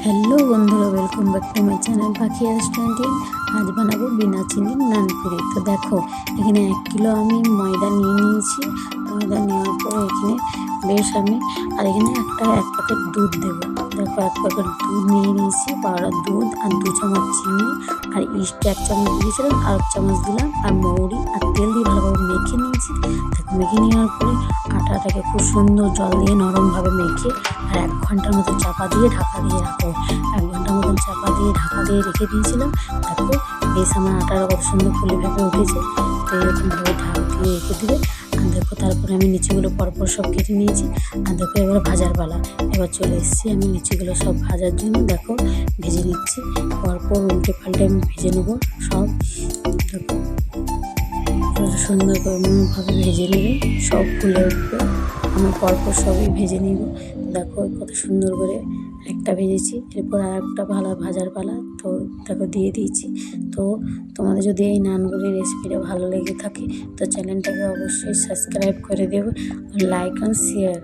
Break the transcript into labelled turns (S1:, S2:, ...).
S1: Hello বন্ধুরা, welcome back to my channel পাখিয়া রেস্টুরেন্টে। আজ বানাবো বিনা চিনির নানপুরি। তো দেখো, এখানে 1 কিলো আমি ময়দা নিয়ে নিয়েছি। ময়দা নেওয়ার পরে এখানে আমি এখানে এক প্যাকেট দুধ দেবো। দেখো, 1 প্যাকেট দুধ নিয়ে নিয়েছি, পাউডার দুধ, আর 2 চামচ চিনি, আর ইস্ট 1 চামচ দিয়েছিলাম, আর 1 চামচ দিলাম, আর মৌরি আর তেল দিয়ে ভালোভাবে মেখে নিয়েছি। দেখো, মেখে নেওয়ার পরে আটাটাকে খুব সুন্দর জল দিয়ে নরমভাবে মেখে আর 1 ঘন্টার মতো চাপা দিয়ে ঢাকা দিয়ে রাখো। 1 ঘন্টার মতন চাপা দিয়ে ঢাকা দিয়ে রেখে দিয়েছিলাম। দেখো, বেশ আমার আটাটা কত সুন্দর ফুলে ফেঁপে উঠেছে। তো এরকমভাবে ঢাক দিয়ে রেখে দেবে। আর দেখো, তারপরে আমি লিচিগুলো পরপর সব কেটে নিয়েছি। আর দেখো, এবার ভাজার পালা। এবার চলে এসেছি আমি লিচিগুলো সব ভাজার জন্য। দেখো, ভেজে নিচ্ছি, পরপর উল্টে পাল্টে আমি ভেজে নেবো সব। দেখো, সুন্দর করে ভাবে ভেজে নেবে, সব ফুলে উঠবে। আমি পরপর সবই ভেজে নিব। দেখো, কত সুন্দর করে একটা ভেজেছি, এরপর আর একটা ভাজার পালা। তো দেখো, দিয়ে দিয়েছি। তো তোমাদের যদি এই নানগুলির রেসিপিটা ভালো লেগে থাকে তো চ্যানেলটাকে অবশ্যই সাবস্ক্রাইব করে দেবে, লাইক অ্যান্ড শেয়ার।